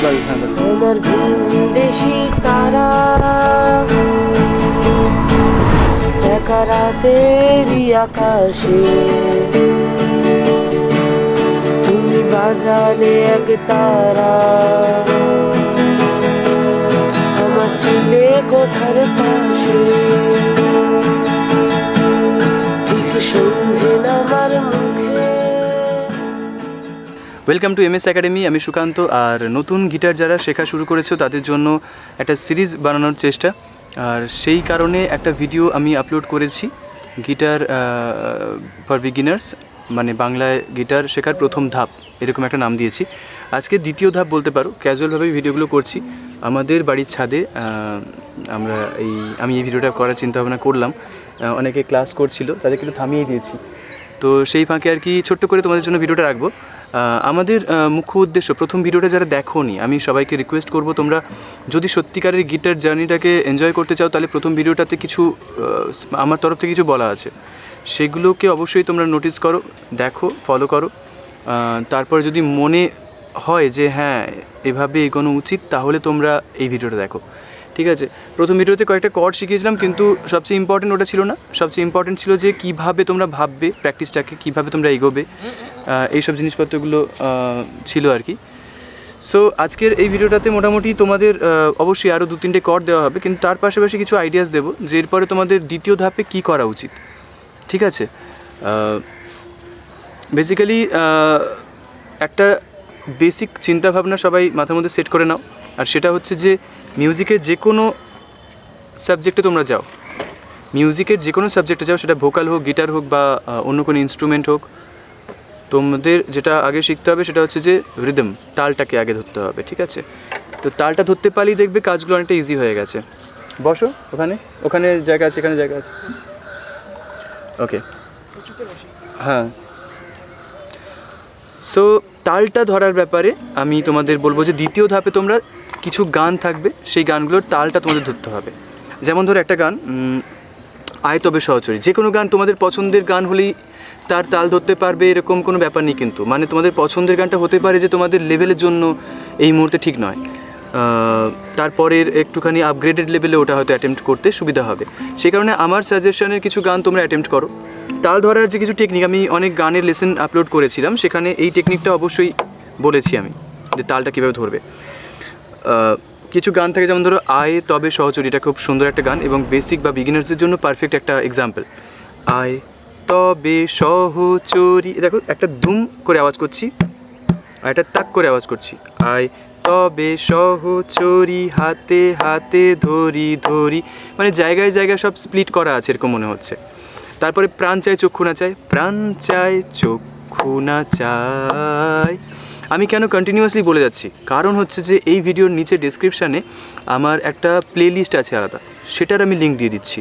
আমার ভিনদেশি তারা একা রাতেরই আকাশে তুমি বাজালে এক তারা আমার ছিলে কোঠার পাশে ঠিক সন্ধে নামার মুখে। Welcome to MS academy. আমি সুকান্ত। আর নতুন গিটার যারা শেখা শুরু করেছো তাদের জন্য একটা সিরিজ বানানোর চেষ্টা, আর সেই কারণে একটা ভিডিও আমি আপলোড করেছি, গিটার ফর বিগিনার্স, মানে বাংলায় গিটার শেখার প্রথম ধাপ, এরকম একটা নাম দিয়েছি। আজকে দ্বিতীয় ধাপ বলতে পারো, ক্যাজুয়ালভাবেই ভিডিওগুলো করছি। আমাদের বাড়ির ছাদে আমি এই ভিডিওটা করার চিন্তাভাবনা করলাম। অনেকে ক্লাস করছিল, তাদেরকে একটু থামিয়ে দিয়েছি। তো সেই ফাঁকে আর কি ছোট্ট করে তোমাদের জন্য ভিডিওটা রাখবো। আমাদের মুখ্য উদ্দেশ্য, প্রথম ভিডিওটা যারা দেখোনি, আমি সবাইকে রিকোয়েস্ট করব, তোমরা যদি সত্যিকারের গিটার জার্নিটাকে এনজয় করতে চাও, তাহলে প্রথম ভিডিওটাতে কিছু আমার তরফ থেকে কিছু বলা আছে, সেগুলোকে অবশ্যই তোমরা নোটিস করো, দেখো, ফলো করো। তারপর যদি মনে হয় যে হ্যাঁ এভাবে এগোনো উচিত, তাহলে তোমরা এই ভিডিওটা দেখো, ঠিক আছে? প্রথম ভিডিওতে কয়েকটা কর্ড শিখিয়েছিলাম, কিন্তু সবচেয়ে ইম্পর্টেন্ট ওটা ছিল না। সবচেয়ে ইম্পর্টেন্ট ছিল যে কীভাবে তোমরা ভাববে প্র্যাকটিসটাকে, কীভাবে তোমরা এগোবে, এইসব জিনিসপত্রগুলো ছিল আর কি। সো আজকের এই ভিডিওটাতে মোটামুটি তোমাদের অবশ্যই আরও 2-3টে কর্ড দেওয়া হবে, কিন্তু তার পাশাপাশি কিছু আইডিয়াস দেবো যে এরপরে তোমাদের দ্বিতীয় ধাপে কী করা উচিত, ঠিক আছে? বেসিক্যালি একটা বেসিক চিন্তাভাবনা সবাই মাথার মধ্যে সেট করে নাও, আর সেটা হচ্ছে যে মিউজিকের যে কোনো সাবজেক্টে তোমরা যাও, মিউজিকের যে কোনো সাবজেক্টে যাও, সেটা ভোকাল হোক, গিটার হোক বা অন্য কোনো ইনস্ট্রুমেন্ট হোক, তোমাদের যেটা আগে শিখতে হবে সেটা হচ্ছে যে রিদম, তালটাকে আগে ধরতে হবে, ঠিক আছে? তো তালটা ধরতে পারলেই দেখবে কাজগুলো অনেকটা ইজি হয়ে গেছে। বসো, ওখানে জায়গা আছে, এখানে জায়গা আছে, ওকে, হ্যাঁ। সো তালটা ধরার ব্যাপারে আমি তোমাদের বলবো যে দ্বিতীয় ধাপে তোমরা কিছু গান থাকবে, সেই গানগুলোর তালটা তোমাদের ধরতে হবে। যেমন ধরো একটা গান, আয় তবে সহচরী, যে কোনো গান তোমাদের পছন্দের গান হলেই তার তাল ধরতে পারবে এরকম কোনো ব্যাপার নেই, কিন্তু মানে তোমাদের পছন্দের গানটা হতে পারে যে তোমাদের লেভেলের জন্য এই মুহূর্তে ঠিক নয়, তারপরের একটুখানি আপগ্রেডেড লেভেলে ওটা হয়তো অ্যাটেম্প্ট করতে সুবিধা হবে। সেই কারণে আমার সাজেশনের কিছু গান তোমরা অ্যাটেম্প্ট করো। তাল ধরার যে কিছু টেকনিক, আমি অনেক গানের লেসন আপলোড করেছিলাম, সেখানে এই টেকনিকটা অবশ্যই বলেছি আমি, যে তালটা কীভাবে ধরবে। কিছু গান থাকে, যেমন ধরো আয় তবে সহচরী, এটা খুব সুন্দর একটা গান এবং বেসিক বা বিগিনার্সদের জন্য পারফেক্ট একটা এক্সাম্পল। আয় তবে সহচরী, দেখো একটা ধুম করে আওয়াজ করছি আর একটা তাক করে আওয়াজ করছি। আয় তবে সহচরী, হাতে হাতে ধরি ধরি, মানে জায়গায় জায়গায় সব স্প্লিট করা আছে এরকম মনে হচ্ছে। তারপরে প্রাণ চাই চক্ষু না চাই, প্রাণ চাই চক্ষু না চাই। আমি কেন কন্টিনিউয়াসলি বলে যাচ্ছি, কারণ হচ্ছে যে এই ভিডিওর নিচে ডেসক্রিপশানে আমার একটা প্লেলিস্ট আছে আলাদা, সেটার আমি লিঙ্ক দিয়ে দিচ্ছি।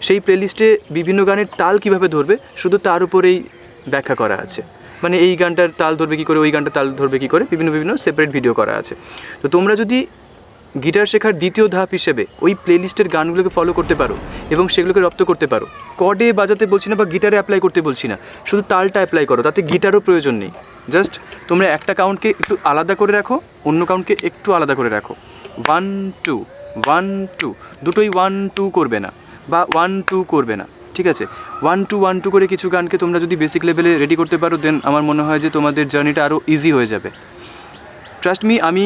সেই প্লেলিস্টে বিভিন্ন গানের তাল কীভাবে ধরবে শুধু তার উপরেই ব্যাখ্যা করা আছে, মানে এই গানটার তাল ধরবে কী করে, ওই গানটার তাল ধরবে কী করে, বিভিন্ন সেপারেট ভিডিও করা আছে। তো তোমরা যদি গিটার শেখার দ্বিতীয় ধাপ হিসেবে ওই প্লেলিস্টের গানগুলোকে ফলো করতে পারো এবং সেগুলোকে রপ্ত করতে পারো, কর্ডে বাজাতে বলছি না বা গিটারে অ্যাপ্লাই করতে বলছি না, শুধু তালটা অ্যাপ্লাই করো, তাতে গিটারও প্রয়োজন নেই। জাস্ট তোমরা একটা কাউন্টকে একটু আলাদা করে রাখো, অন্য কাউন্টকে একটু আলাদা করে রাখো। 1 2 1 2, দুটোই 1 2 করবে না বা 1 2 করবে না, ঠিক আছে? 1 2 1 2 করে কিছু গানকে তোমরা যদি বেসিক লেভেলে রেডি করতে পারো, দেন আমার মনে হয় যে তোমাদের জার্নিটা আরও ইজি হয়ে যাবে। ট্রাস্ট মি, আমি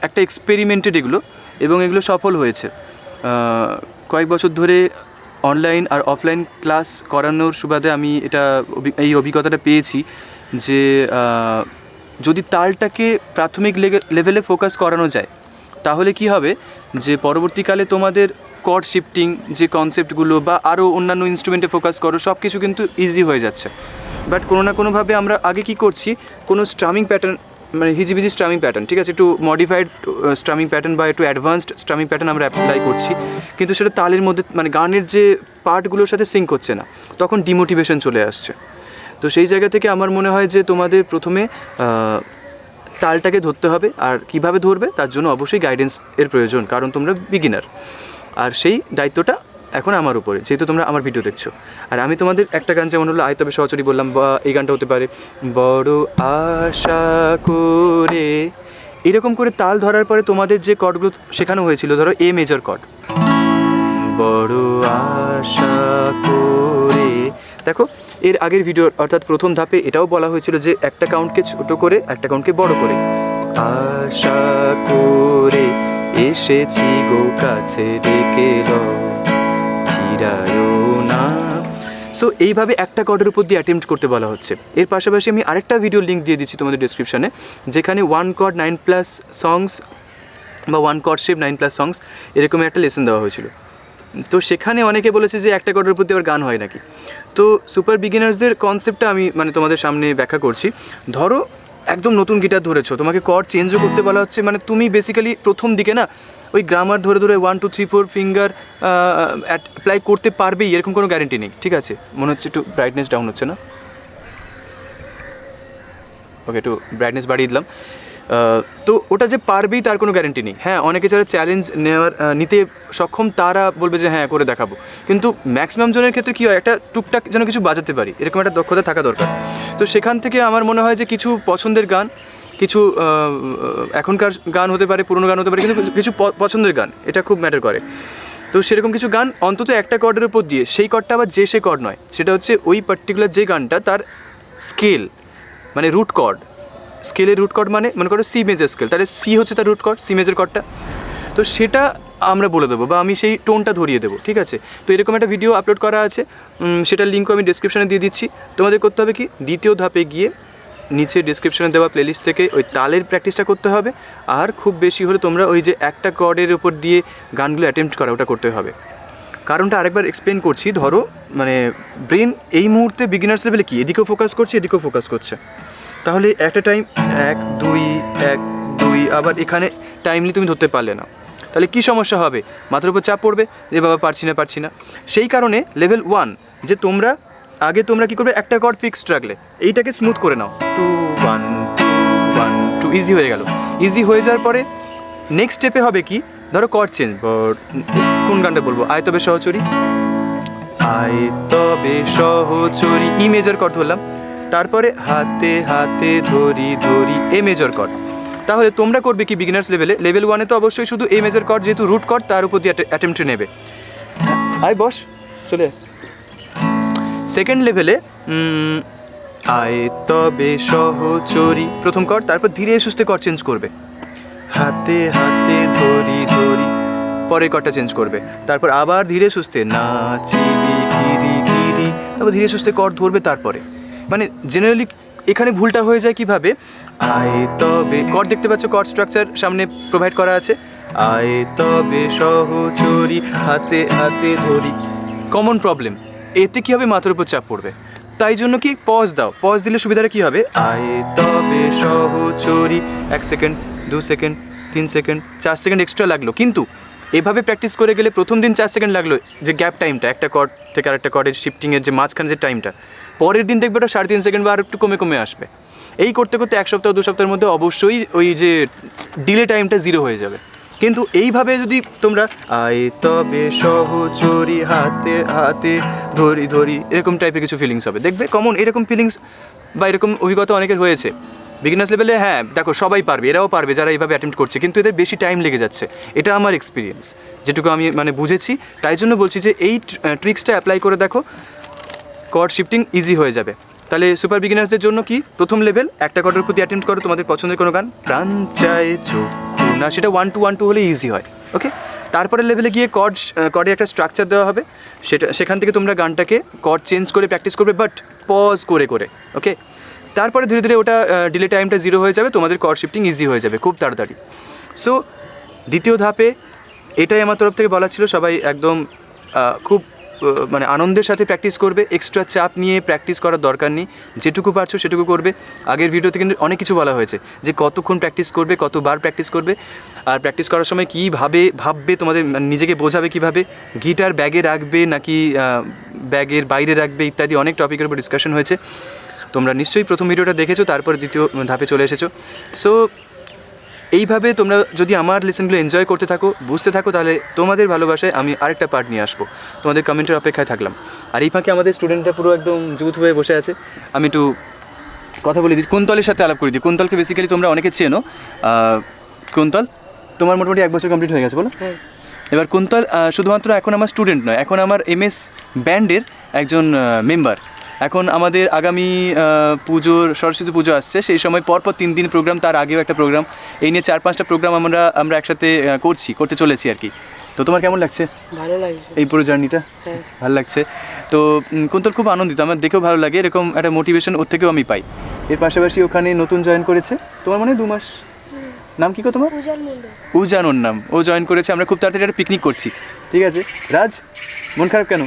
একটা এক্সপেরিমেন্টেড এগুলো, এবং এগুলো সফল হয়েছে। কয়েক বছর ধরে অনলাইন আর অফলাইন ক্লাস করানোর সুবাদে আমি এই অভিজ্ঞতাটা পেয়েছি যে যদি তালটাকে প্রাথমিক লেভেলে ফোকাস করানো যায়, তাহলে কি হবে যে পরবর্তীকালে তোমাদের কর্ড শিফটিং যে কনসেপ্টগুলো বা আরও অন্যান্য ইনস্ট্রুমেন্টে ফোকাস করো, সব কিছু কিন্তু ইজি হয়ে যাচ্ছে। বাট কোনো না কোনোভাবে আমরা আগে কি করছি, কোনো স্ট্রামিং প্যাটার্ন, মানে হিজিবিজি স্ট্রামিং প্যাটার্ন, ঠিক আছে, একটু মডিফাইড স্ট্রামিং প্যাটার্ন বা একটু অ্যাডভান্সড স্ট্রামিং প্যাটার্ন আমরা অ্যাপ্লাই করছি, কিন্তু সেটা তালের মধ্যে, মানে গানের যে পার্টগুলোর সাথে সিঙ্ক হচ্ছে না, তখন ডিমোটিভেশন চলে আসছে। তো সেই জায়গা থেকে আমার মনে হয় যে তোমাদের প্রথমে তালটাকে ধরতে হবে, আর কিভাবে ধরবে তার জন্য অবশ্যই গাইডেন্স এর প্রয়োজন, কারণ তোমরা বিগিনার, আর সেই দায়িত্বটা এখন আমার উপরে, যেহেতু তোমরা আমার ভিডিও দেখছো। আর আমি তোমাদের একটা গান, যেমন হলো আয় তবে সহচরী বললাম, বা এই গানটা হতে পারে বড় আশা করে এরকম করে তাল ধরার পরে তোমাদের যে কর্ডগুলো শেখানো হয়েছিল, ধরো এ মেজর কর্ড, বড় আশা করে, দেখো এর আগের ভিডিও অর্থাৎ প্রথম ধাপে এটাও বলা হয়েছিল যে একটা কাউন্টকে ছোট করে একটা কাউন্টকে বড় করে, আশা করে এসেছি গো কাছে ডেকে ফিরায়ও না। সো এইভাবে একটা কর্ডের উপর দিয়ে অ্যাটেম্প্ট করতে বলা হচ্ছে। এর পাশাপাশি আমি আরেকটা ভিডিও লিঙ্ক দিয়ে দিচ্ছি তোমাদের ডিসক্রিপশানে, যেখানে 1 chord 9+ সংস বা 1 chord shape 9+ সংস এরকম একটা লেসন দেওয়া হয়েছিল। তো সেখানে অনেকে বলেছে যে একটা কর্ডের উপর দিয়ে আবার গান হয় নাকি। তো সুপার বিগিনার্সদের কনসেপ্টটা আমি মানে তোমাদের সামনে ব্যাখ্যা করছি। ধরো একদম নতুন গিটার ধরেছো, তোমাকে কর্ড চেঞ্জও করতে বলা হচ্ছে, মানে তুমি বেসিক্যালি প্রথম দিকে না ওই গ্রামার ধরে ধরে 1 2 3 4 ফিঙ্গার অ্যাপ্লাই করতে পারবেই এরকম কোনো গ্যারেন্টি নেই, ঠিক আছে? মনে হচ্ছে একটু ব্রাইটনেস ডাউন হচ্ছে না? ওকে, একটু ব্রাইটনেস বাড়িয়ে দিলাম। তো ওটা যে পারবেই তার কোনো গ্যারেন্টি নেই। হ্যাঁ, অনেকে যারা চ্যালেঞ্জ নিতে সক্ষম তারা বলবে যে হ্যাঁ করে দেখাবো, কিন্তু ম্যাক্সিমাম জনের ক্ষেত্রে কী হয়, একটা টুকটাক যেন কিছু বাজাতে পারি এরকম একটা দক্ষতা থাকা দরকার। তো সেখান থেকে আমার মনে হয় যে কিছু পছন্দের গান, কিছু এখনকার গান হতে পারে, পুরনো গান হতে পারে, কিন্তু কিছু পছন্দের গান, এটা খুব ম্যাটার করে। তো সেরকম কিছু গান অন্তত একটা কর্ডের উপর দিয়ে, সেই কর্ডটা আবার যে সে কর্ড নয়, সেটা হচ্ছে ওই পার্টিকুলার যে গানটা তার স্কেল মানে রুট কর্ড, স্কেলের রুট কর্ড মানে মনে করো সি মেজর স্কেল, তাহলে সি হচ্ছে তার রুট কর্ড, সি মেজর কর্ডটা। তো সেটা আমরা বলে দেবো বা আমি সেই টোনটা ধরিয়ে দেবো, ঠিক আছে? তো এরকম একটা ভিডিও আপলোড করা আছে, সেটার লিঙ্কও আমি ডিসক্রিপশানে দিয়ে দিচ্ছি। তোমাদের করতে হবে কি, দ্বিতীয় ধাপে গিয়ে নিচে ডিসক্রিপশানে দেওয়া প্লেলিস্ট থেকে ওই তালের প্র্যাকটিসটা করতে হবে, আর খুব বেশি হলে তোমরা ওই যে একটা কর্ডের উপর দিয়ে গানগুলো অ্যাটেম্প্ট করা ওটা করতে হবে। কারণটা আরেকবার এক্সপ্লেন করছি। ধরো মানে ব্রেন এই মুহূর্তে বিগিনার্স লেভেলে কি এদিকেও ফোকাস করছে এদিকেও ফোকাস করছে, তাহলে একটা টাইম 1 2 1 2 আবার এখানে টাইমলি তুমি ধরতে পারলে না, তাহলে কি সমস্যা হবে? মাথার উপর চাপ পড়বে যে বাবা পারছি না। সেই কারণে লেভেল 1 যে তোমরা কী করবে, একটা কর্ড ফিক্সড রাখলে এইটাকে স্মুথ করে নাও, 2 1 2 1 2, ইজি হয়ে গেল। ইজি হয়ে যাওয়ার পরে নেক্সট স্টেপে হবে কি, ধরো কর্ড চেঞ্জ, কোন গানটা বলবো, আয় তবে সহচরী, আয় তবে সহচরী, ই মেজর কর্ড ধরলাম, তারপরে হাতে হাতে ধরি ধরি, এ মেজর কর্ড। তাহলে তোমরা করবে কি বিগিনার্স লেভেলে, লেভেল 1-এ তো অবশ্যই শুধু এ মেজর কর্ড, যেহেতু রুট কর্ড তার উপর দিয়ে অ্যাটেম্পটে নেবে। আয় বস, চলে সেকেন্ড লেভেলে আয় তবে সহচরী, প্রথম কর্ড, তারপর ধীরে সুস্থে কর্ড চেঞ্জ করবে, হাতে হাতে ধরি ধরি, পরের কর্ডটা চেঞ্জ করবে, তারপর আবার ধীরে সুস্থে নাচিবি গিরি গিরি, তারপর ধীরে সুস্থে কর্ড ধরবে। তারপরে মানে জেনারেলি এখানে ভুলটা হয়ে যায় কিভাবে, আয় তবে কর্ড দেখতে পাচ্ছ, কর্ড স্ট্রাকচার সামনে প্রোভাইড করা আছে, আয় তবে সহচরী হাতে হাতে ধরি, কমন প্রবলেম, এতে কী হবে, মাথার উপর চাপ পড়বে। তাই জন্য কি পজ দাও, পজ দিলে সুবিধাটা কী হবে, আয় তবে সহচরী, 1 second 2 second 3 second 4 second extra লাগলো, কিন্তু এভাবে প্র্যাকটিস করে গেলে প্রথম দিন 4 সেকেন্ড লাগলো যে গ্যাপ টাইমটা, একটা কর্ড থেকে আরেকটা কর্ডের শিফটিংয়ের যে মাঝখানে যে টাইমটা, পরের দিন দেখবে ওটা 3.5 সেকেন্ড বা আর একটু কমে কমে আসবে। এই করতে করতে 1 সপ্তাহ 2 সপ্তাহের মধ্যে অবশ্যই ওই যে ডিলে টাইমটা 0 হয়ে যাবে। কিন্তু এইভাবে যদি তোমরা আয় তবে সহচরী হাতে হাতে ধরি ধরি এরকম টাইপের কিছু ফিলিংস হবে, দেখবে কমন এরকম ফিলিংস বা এরকম অভিজ্ঞতা অনেকের হয়েছে বিগিনার্স লেভেলে। হ্যাঁ দেখো, সবাই পারবে, এরাও পারবে যারা এইভাবে অ্যাটেম্প্ট করছে, কিন্তু এদের বেশি টাইম লেগে যাচ্ছে, এটা আমার এক্সপিরিয়েন্স, যেটুকু আমি মানে বুঝেছি। তাই জন্য বলছি যে এই ট্রিক্সটা অ্যাপ্লাই করে দেখো, কর্ড শিফটিং ইজি হয়ে যাবে। তাহলে সুপার বিগিনার্সদের জন্য কি, প্রথম লেভেল একটা কর্ডের প্রতি অ্যাটেম্প্ট করো তোমাদের পছন্দের কোনো গান, প্রাণ চায় চক্ষু না, সেটা 1 2 1 2 হলে ইজি হয়, ওকে। তারপরে লেভেলে গিয়ে কর্ডে একটা স্ট্রাকচার দেওয়া হবে, সেখান থেকে তোমরা গানটাকে কর্ড চেঞ্জ করে প্র্যাকটিস করবে, বাট পজ করে করে, ওকে। তারপরে ধীরে ধীরে ওটা ডিলে টাইমটা 0 হয়ে যাবে, তোমাদের কর্ড শিফটিং ইজি হয়ে যাবে খুব তাড়াতাড়ি। সো দ্বিতীয় ধাপে এটাই আমার তরফ থেকে বলা ছিল, সবাই একদম খুব মানে আনন্দের সাথে প্র্যাকটিস করবে, এক্সট্রা চাপ নিয়ে প্র্যাকটিস করার দরকার নেই, যেটুকু পারছো সেটুকু করবে। আগের ভিডিওতে কিন্তু অনেক কিছু বলা হয়েছে যে কতক্ষণ প্র্যাকটিস করবে, কতবার প্র্যাকটিস করবে, আর প্র্যাকটিস করার সময় কীভাবে ভাববে, তোমাদের নিজেকে বোঝাবে কীভাবে, গিটার ব্যাগে রাখবে নাকি ব্যাগের বাইরে রাখবে ইত্যাদি অনেক টপিকের উপর ডিসকাশন হয়েছে। তোমরা নিশ্চয়ই প্রথম ভিডিওটা দেখেছো, তারপর দ্বিতীয় ধাপে চলে এসেছো। সো এইভাবে তোমরা যদি আমার লেসনগুলো এনজয় করতে থাকো, বুঝতে থাকো, তাহলে তোমাদের ভালোবাসায় আমি আরেকটা পার্ট নিয়ে আসবো, তোমাদের কমেন্টের অপেক্ষায় থাকলাম। আর এই ফাঁকে আমাদের স্টুডেন্টরা পুরো একদম জুত হয়ে বসে আছে, আমি একটু কথা বলে দিই, কুন্তলের সাথে আলাপ করে দিই। কুন্তলকে বেসিক্যালি তোমরা অনেকে চেনো। কুন্তল, তোমার মোটামুটি 1 বছর কমপ্লিট হয়ে গেছে বলো। হ্যাঁ। এবার কুন্তল শুধুমাত্র এখন আমার স্টুডেন্ট নয়, এখন আমার MS ব্যান্ডের একজন মেম্বার। এখন আমাদের আগামী পুজোর, সরস্বতী পুজো আসছে, সেই সময় পরপর 3 দিন প্রোগ্রাম, তার আগেও একটা প্রোগ্রাম, এই নিয়ে 4-5টা প্রোগ্রাম আমরা একসাথে করতে চলেছি আর কি। তো তোমার কেমন লাগছে ভালো লাগছে এই পুরো জার্নিটা? হ্যাঁ। ভালো লাগছে তো। কুন্তল খুব আনন্দিত, আমার দেখেও ভালো লাগে, এরকম একটা মোটিভেশন ওর থেকেও আমি পাই। এর পাশাপাশি ওখানে নতুন জয়েন করেছে, তোমার মনে হয় 2 মাস, নাম কি গো তোমার? উজান ওর নাম, ও জয়েন করেছে। আমরা খুব তাড়াতাড়ি একটা পিকনিক করছি, ঠিক আছে? রাজ, মন খারাপ কেন?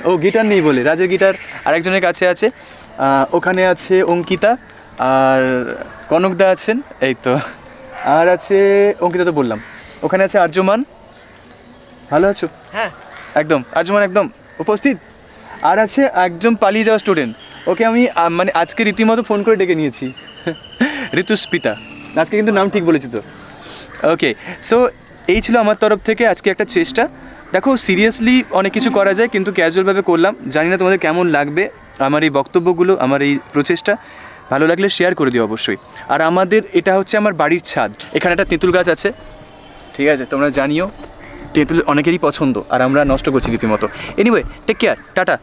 ও গিটার নেই বলে, রাজের গিটার আরেকজনের কাছে আছে। ওখানে আছে অঙ্কিতা আর কনকদা আছেন, এই তো। আর আছে অঙ্কিতা তো বললাম, ওখানে আছে আর্যমান। ভালো আছো? হ্যাঁ একদম, আর্যমান একদম উপস্থিত। আর আছে একদম পালিয়ে যাওয়া স্টুডেন্ট, ওকে আমি মানে আজকে রীতিমতো ফোন করে ডেকে নিয়েছি, ঋতুস্পিতা। আজকে কিন্তু নাম ঠিক বলেছি তো। ওকে, সো এই ছিল আমার তরফ থেকে আজকে একটা চেষ্টা। দেখো, সিরিয়াসলি অনেক কিছু করা যায়, কিন্তু ক্যাজুয়ালভাবে করলাম। জানি না তোমাদের কেমন লাগবে আমার এই বক্তব্যগুলো, আমার এই প্রচেষ্টা। ভালো লাগলে শেয়ার করে দিও অবশ্যই। আর আমাদের এটা হচ্ছে আমার বাড়ির ছাদ, এখানে একটা তেঁতুল গাছ আছে, ঠিক আছে? তোমরা জানিও, তেঁতুল অনেকেরই পছন্দ, আর আমরা নষ্ট করছি রীতিমতো। Anyway, take care, tata.